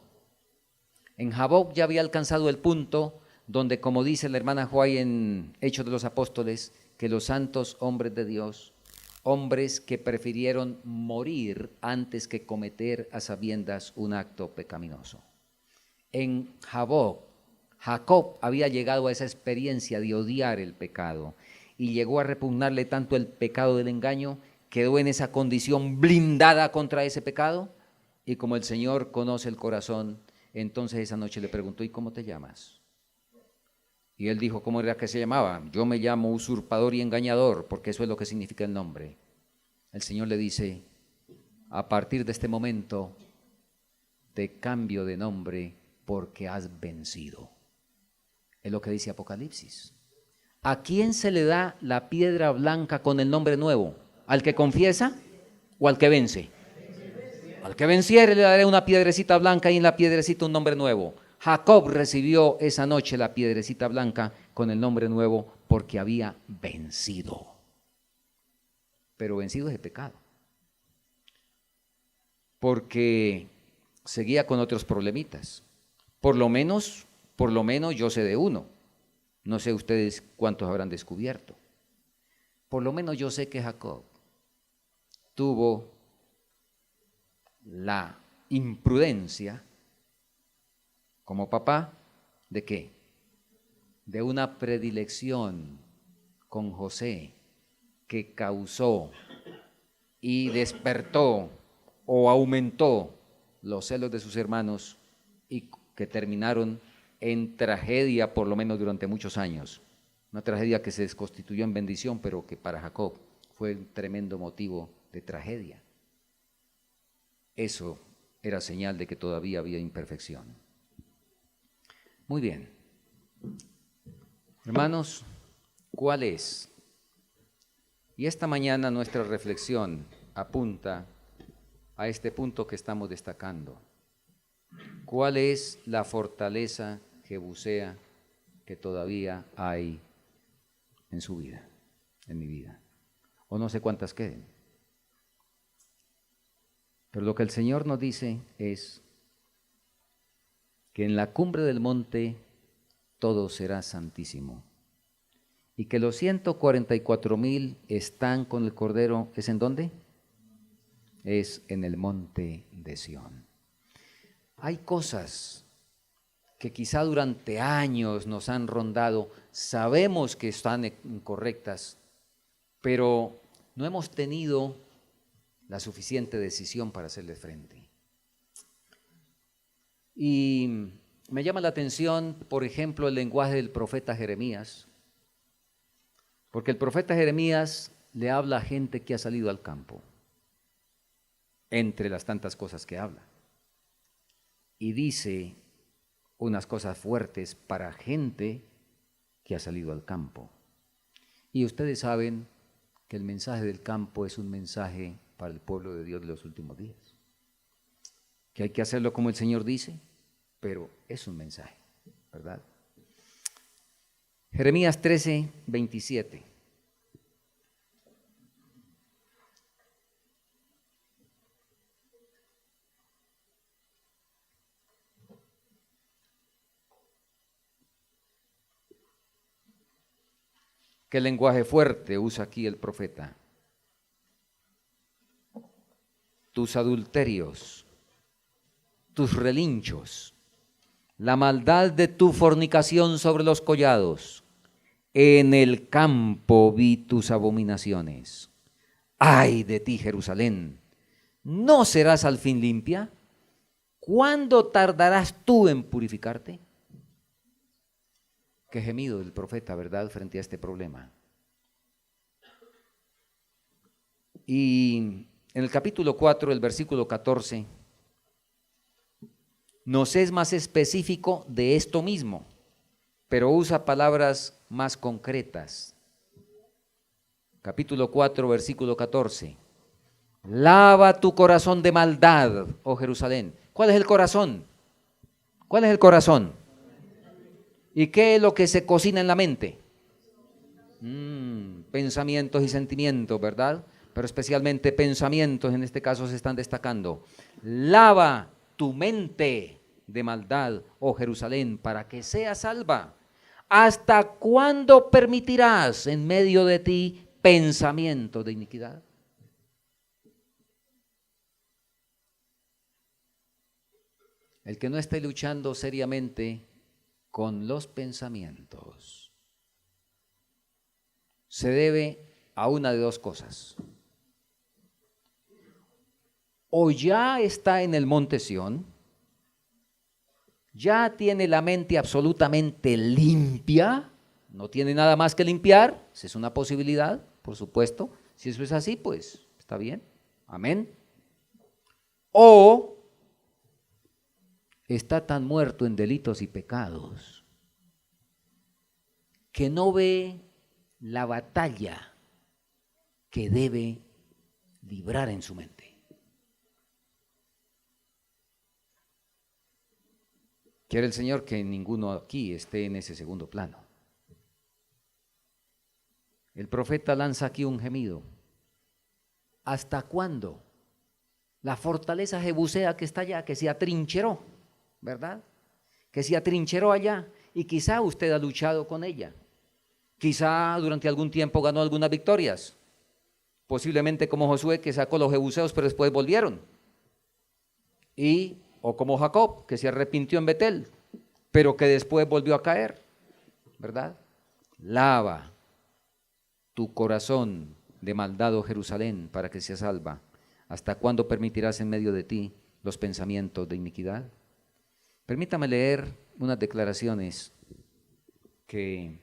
ya había alcanzado el punto donde, como dice la hermana Juay en Hechos de los Apóstoles, que los santos hombres de Dios, hombres que prefirieron morir antes que cometer a sabiendas un acto pecaminoso. En Jaboc, Jacob había llegado a esa experiencia de odiar el pecado y llegó a repugnarle tanto el pecado del engaño, quedó en esa condición blindada contra ese pecado, y como el Señor conoce el corazón, entonces esa noche le preguntó: ¿y cómo te llamas? Y él dijo: ¿cómo era que se llamaba? Yo me llamo usurpador y engañador, porque eso es lo que significa el nombre. El Señor le dice: a partir de este momento te cambio de nombre porque has vencido. Es lo que dice Apocalipsis. ¿A quién se le da la piedra blanca con el nombre nuevo? ¿Al que confiesa o al que vence? Al que venciere le daré una piedrecita blanca y en la piedrecita un nombre nuevo. Jacob recibió esa noche la piedrecita blanca con el nombre nuevo porque había vencido. Pero vencido es de pecado. Porque seguía con otros problemitas. Por lo menos yo sé de uno. No sé ustedes cuántos habrán descubierto. Por lo menos yo sé que Jacob tuvo la imprudencia como papá, ¿de qué? De una predilección con José que causó y despertó o aumentó los celos de sus hermanos y que terminaron en tragedia, por lo menos durante muchos años. Una tragedia que se constituyó en bendición, pero que para Jacob fue un tremendo motivo de tragedia. Eso era señal de que todavía había imperfección. Muy bien. Hermanos, ¿cuál es? Y esta mañana nuestra reflexión apunta a este punto que estamos destacando. ¿Cuál es la fortaleza jebusea que todavía hay en su vida, en mi vida? O no sé cuántas queden. Pero lo que el Señor nos dice es que en la cumbre del monte todo será santísimo y que los 144,000 están con el Cordero. ¿Es en dónde? Es en el monte de Sión. Hay cosas que quizá durante años nos han rondado, sabemos que están incorrectas, pero no hemos tenido la suficiente decisión para hacerle frente. Y me llama la atención, por ejemplo, el lenguaje del profeta Jeremías, porque el profeta Jeremías le habla a gente que ha salido al campo, entre las tantas cosas que habla, y dice unas cosas fuertes para gente que ha salido al campo. Y ustedes saben que el mensaje del campo es un mensaje para el pueblo de Dios de los últimos días. Que hay que hacerlo como el Señor dice, pero es un mensaje, ¿verdad? Jeremías 13, 27. ¿Qué lenguaje fuerte usa aquí el profeta? Tus adulterios, tus relinchos, la maldad de tu fornicación sobre los collados. En el campo vi tus abominaciones. ¡Ay de ti, Jerusalén! ¿No serás al fin limpia? ¿Cuándo tardarás tú en purificarte? Qué gemido del profeta, ¿verdad?, frente a este problema. Y en el capítulo 4, el versículo 14, nos es más específico de esto mismo, pero usa palabras más concretas. Capítulo 4, versículo 14. Lava tu corazón de maldad, oh Jerusalén. ¿Cuál es el corazón? ¿Cuál es el corazón? ¿Y qué es lo que se cocina en la mente? Pensamientos y sentimientos, ¿verdad? Pero especialmente pensamientos en este caso se están destacando. Lava tu mente de maldad, oh Jerusalén, para que seas salva. ¿Hasta cuándo permitirás en medio de ti pensamientos de iniquidad? El que no esté luchando seriamente con los pensamientos se debe a una de dos cosas. O ya está en el monte Sión, ya tiene la mente absolutamente limpia, no tiene nada más que limpiar, esa es una posibilidad, por supuesto. Si eso es así, pues está bien, amén. O está tan muerto en delitos y pecados que no ve la batalla que debe librar en su mente. Quiere el Señor que ninguno aquí esté en ese segundo plano. El profeta lanza aquí un gemido. ¿Hasta cuándo? La fortaleza jebusea que está allá, que se atrincheró, ¿verdad? Que se atrincheró allá y quizá usted ha luchado con ella. Quizá durante algún tiempo ganó algunas victorias. Posiblemente como Josué, que sacó los jebuseos pero después volvieron. O como Jacob, que se arrepintió en Betel, pero que después volvió a caer, ¿verdad? Lava tu corazón de maldad, oh Jerusalén, para que seas salva. ¿Hasta cuándo permitirás en medio de ti los pensamientos de iniquidad? Permítame leer unas declaraciones que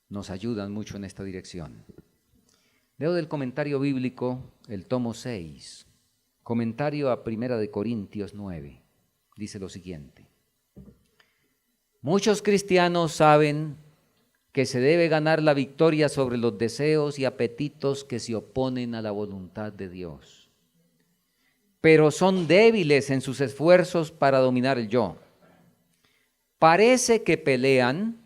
nos ayudan mucho en esta dirección. Leo del comentario bíblico, el tomo 6, comentario a 1 Corintios 9, dice lo siguiente. Muchos cristianos saben que se debe ganar la victoria sobre los deseos y apetitos que se oponen a la voluntad de Dios, pero son débiles en sus esfuerzos para dominar el yo. Parece que pelean,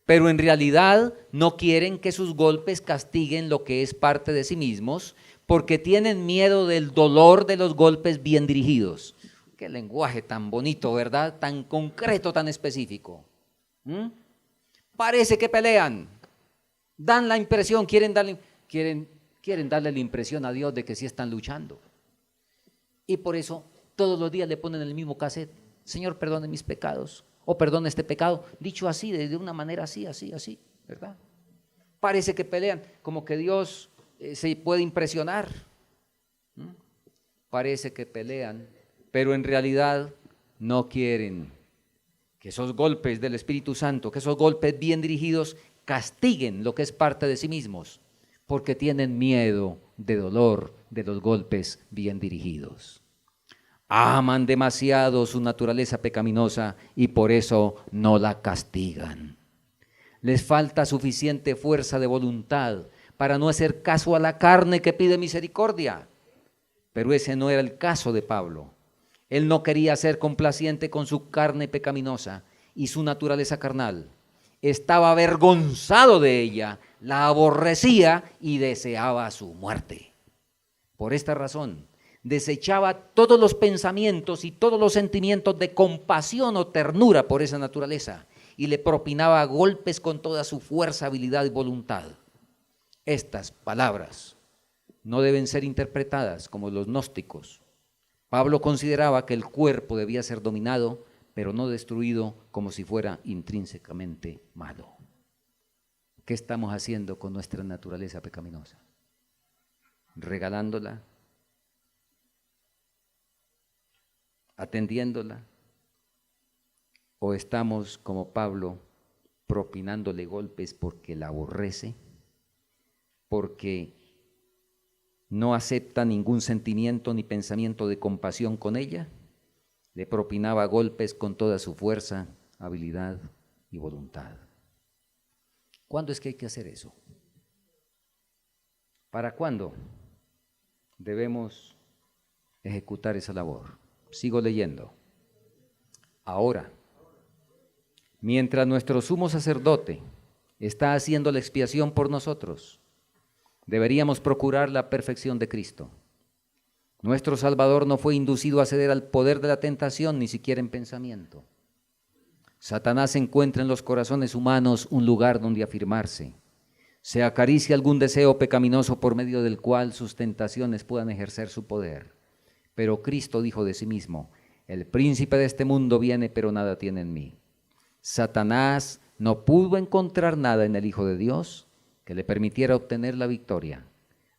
pero en realidad no quieren que sus golpes castiguen lo que es parte de sí mismos, porque tienen miedo del dolor de los golpes bien dirigidos. Qué lenguaje tan bonito, ¿verdad? Tan concreto, tan específico. Parece que pelean, dan la impresión, quieren darle la impresión a Dios de que sí están luchando. Y por eso todos los días le ponen el mismo cassette: Señor, perdone mis pecados, o perdone este pecado, dicho así, de una manera así, ¿verdad? Parece que pelean, como que Dios se puede impresionar. Parece que pelean, pero en realidad no quieren que esos golpes del Espíritu Santo, que esos golpes bien dirigidos castiguen lo que es parte de sí mismos, porque tienen miedo de dolor de los golpes bien dirigidos. Aman demasiado su naturaleza pecaminosa y por eso no la castigan. Les falta suficiente fuerza de voluntad para no hacer caso a la carne que pide misericordia. Pero ese no era el caso de Pablo. Él no quería ser complaciente con su carne pecaminosa y su naturaleza carnal. Estaba avergonzado de ella, la aborrecía y deseaba su muerte. Por esta razón, desechaba todos los pensamientos y todos los sentimientos de compasión o ternura por esa naturaleza y le propinaba golpes con toda su fuerza, habilidad y voluntad. Estas palabras no deben ser interpretadas como los gnósticos. Pablo consideraba que el cuerpo debía ser dominado, pero no destruido como si fuera intrínsecamente malo. ¿Qué estamos haciendo con nuestra naturaleza pecaminosa? ¿Regalándola? ¿Atendiéndola? ¿O estamos, como Pablo, propinándole golpes porque la aborrece? Porque no acepta ningún sentimiento ni pensamiento de compasión con ella, le propinaba golpes con toda su fuerza, habilidad y voluntad. ¿Cuándo es que hay que hacer eso? ¿Para cuándo debemos ejecutar esa labor? Sigo leyendo. Ahora, mientras nuestro sumo sacerdote está haciendo la expiación por nosotros, deberíamos procurar la perfección de Cristo. Nuestro Salvador no fue inducido a ceder al poder de la tentación, ni siquiera en pensamiento. Satanás encuentra en los corazones humanos un lugar donde afirmarse. Se acaricia algún deseo pecaminoso por medio del cual sus tentaciones puedan ejercer su poder. Pero Cristo dijo de sí mismo: el príncipe de este mundo viene, pero nada tiene en mí. Satanás no pudo encontrar nada en el Hijo de Dios que le permitiera obtener la victoria.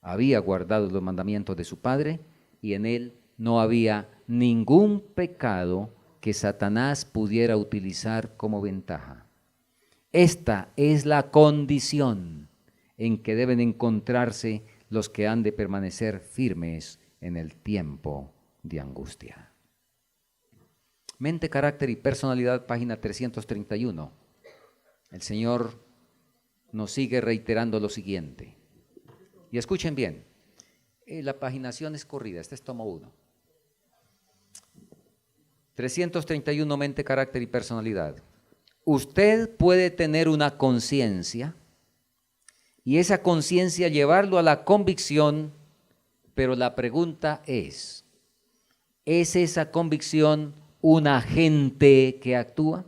Había guardado los mandamientos de su Padre y en él no había ningún pecado que Satanás pudiera utilizar como ventaja. Esta es la condición en que deben encontrarse los que han de permanecer firmes en el tiempo de angustia. Mente, carácter y personalidad, página 331. El Señor nos sigue reiterando lo siguiente. Y escuchen bien, la paginación es corrida, este es tomo 1. 331, mente, carácter y personalidad. Usted puede tener una conciencia y esa conciencia llevarlo a la convicción, pero la pregunta ¿es esa convicción un agente que actúa?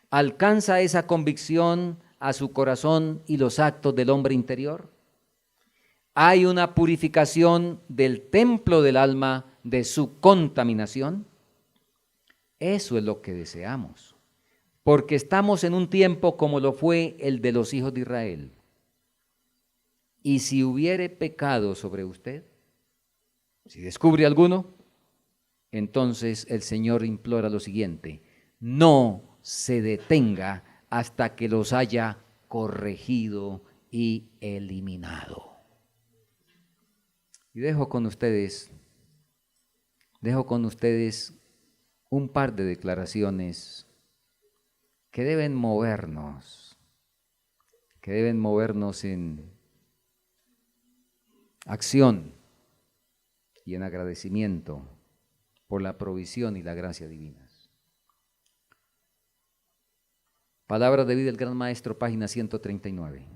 ¿Alcanza esa convicción a su corazón y los actos del hombre interior? ¿Hay una purificación del templo del alma de su contaminación? Eso es lo que deseamos, porque estamos en un tiempo como lo fue el de los hijos de Israel. Y si hubiere pecado sobre usted, si descubre alguno, entonces el Señor implora lo siguiente: no se detenga hasta que los haya corregido y eliminado. Y dejo con ustedes un par de declaraciones que deben movernos en acción y en agradecimiento por la provisión y la gracia divinas. Palabra de vida del Gran Maestro, página 139.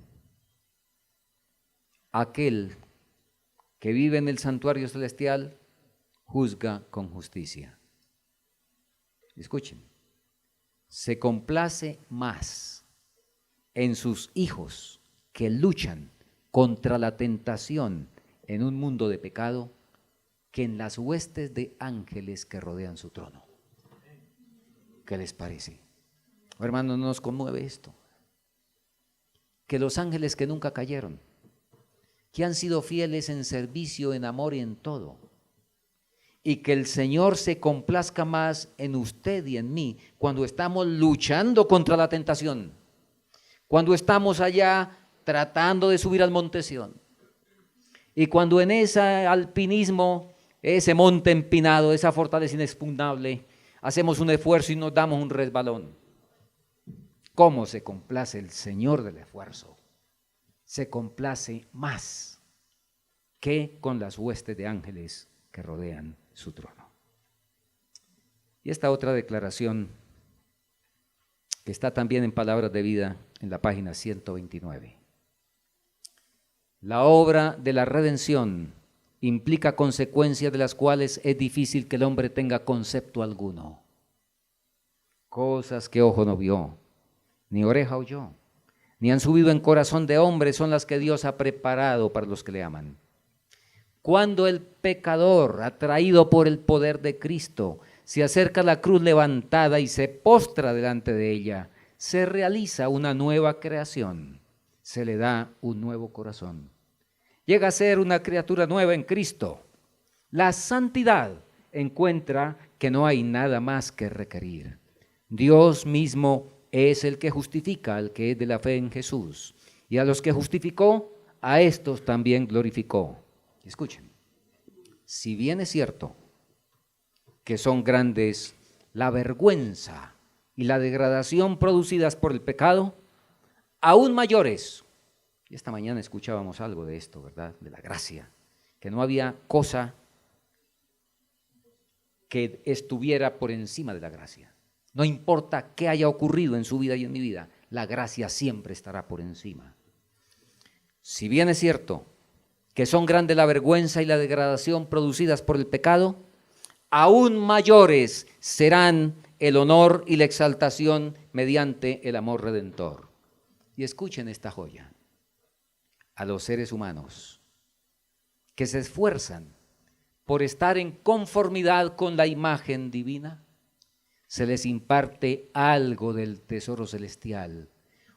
Aquel que vive en el santuario celestial juzga con justicia. Escuchen, se complace más en sus hijos que luchan contra la tentación en un mundo de pecado que en las huestes de ángeles que rodean su trono. ¿Qué les parece? Hermanos, nos conmueve esto. Que los ángeles que nunca cayeron, que han sido fieles en servicio, en amor y en todo, y que el Señor se complazca más en usted y en mí cuando estamos luchando contra la tentación, cuando estamos allá tratando de subir al monte Sión, y cuando en ese alpinismo, ese monte empinado, esa fortaleza inexpugnable, hacemos un esfuerzo y nos damos un resbalón. ¿Cómo se complace el Señor del esfuerzo? se complace más que con las huestes de ángeles que rodean su trono. Y esta otra declaración, que está también en Palabras de Vida, en la página 129. La obra de la redención implica consecuencias de las cuales es difícil que el hombre tenga concepto alguno. Cosas que ojo no vio, ni oreja oyó, ni han subido en corazón de hombre, son las que Dios ha preparado para los que le aman. Cuando el pecador, atraído por el poder de Cristo, se acerca a la cruz levantada y se postra delante de ella, se realiza una nueva creación, se le da un nuevo corazón. Llega a ser una criatura nueva en Cristo. La santidad encuentra que no hay nada más que requerir. Dios mismo es el que justifica al que es de la fe en Jesús, y a los que justificó, a estos también glorificó. Escuchen, si bien es cierto que son grandes la vergüenza y la degradación producidas por el pecado, aún mayores. Y esta mañana escuchábamos algo de esto, ¿verdad? De la gracia, que no había cosa que estuviera por encima de la gracia. No importa qué haya ocurrido en su vida y en mi vida, la gracia siempre estará por encima. Si bien es cierto que son grandes la vergüenza y la degradación producidas por el pecado, aún mayores serán el honor y la exaltación mediante el amor redentor. Y escuchen esta joya. A los seres humanos que se esfuerzan por estar en conformidad con la imagen divina, se les imparte algo del tesoro celestial,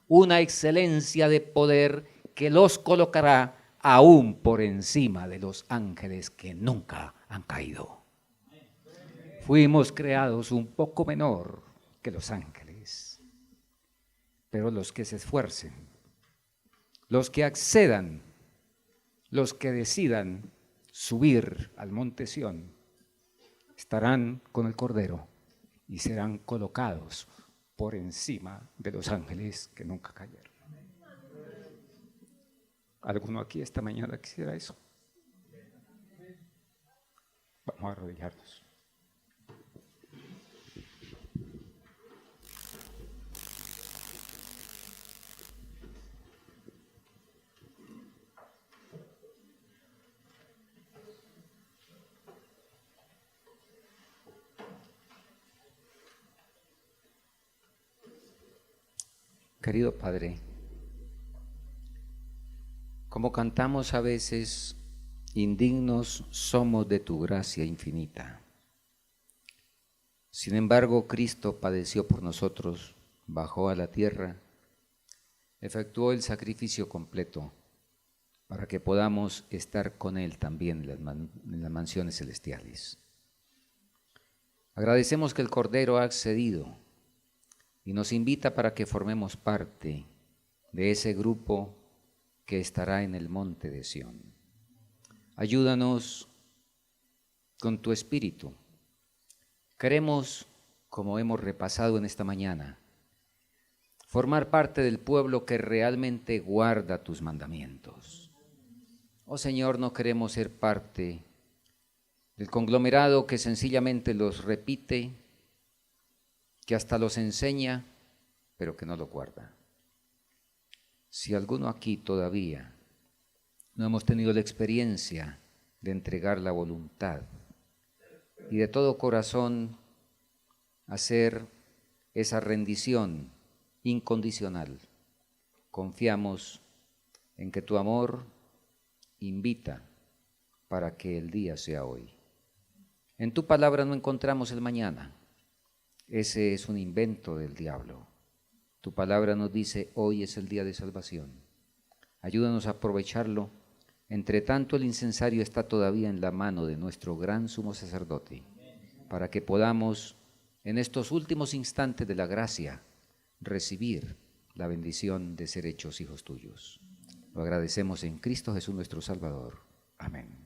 una excelencia de poder que los colocará aún por encima de los ángeles que nunca han caído. Fuimos creados un poco menor que los ángeles, pero los que se esfuercen, los que accedan, los que decidan subir al monte Sión, estarán con el Cordero y serán colocados por encima de los ángeles que nunca cayeron. ¿Alguno aquí esta mañana quisiera eso? Vamos a arrodillarnos. Querido Padre, como cantamos a veces, indignos somos de tu gracia infinita. Sin embargo, Cristo padeció por nosotros, bajó a la tierra, efectuó el sacrificio completo para que podamos estar con Él también en las mansiones celestiales. Agradecemos que el Cordero ha accedido y nos invita para que formemos parte de ese grupo que estará en el monte de Sión. Ayúdanos con tu Espíritu. Queremos, como hemos repasado en esta mañana, formar parte del pueblo que realmente guarda tus mandamientos. Oh Señor, no queremos ser parte del conglomerado que sencillamente los repite, que hasta los enseña, pero que no lo guarda. Si alguno aquí todavía no hemos tenido la experiencia de entregar la voluntad y de todo corazón hacer esa rendición incondicional, confiamos en que tu amor invita para que el día sea hoy. En tu palabra no encontramos el mañana. Ese es un invento del diablo. Tu palabra nos dice, hoy es el día de salvación. Ayúdanos a aprovecharlo. Entre tanto, el incensario está todavía en la mano de nuestro gran sumo sacerdote, para que podamos, en estos últimos instantes de la gracia, recibir la bendición de ser hechos hijos tuyos. Lo agradecemos en Cristo Jesús nuestro Salvador. Amén.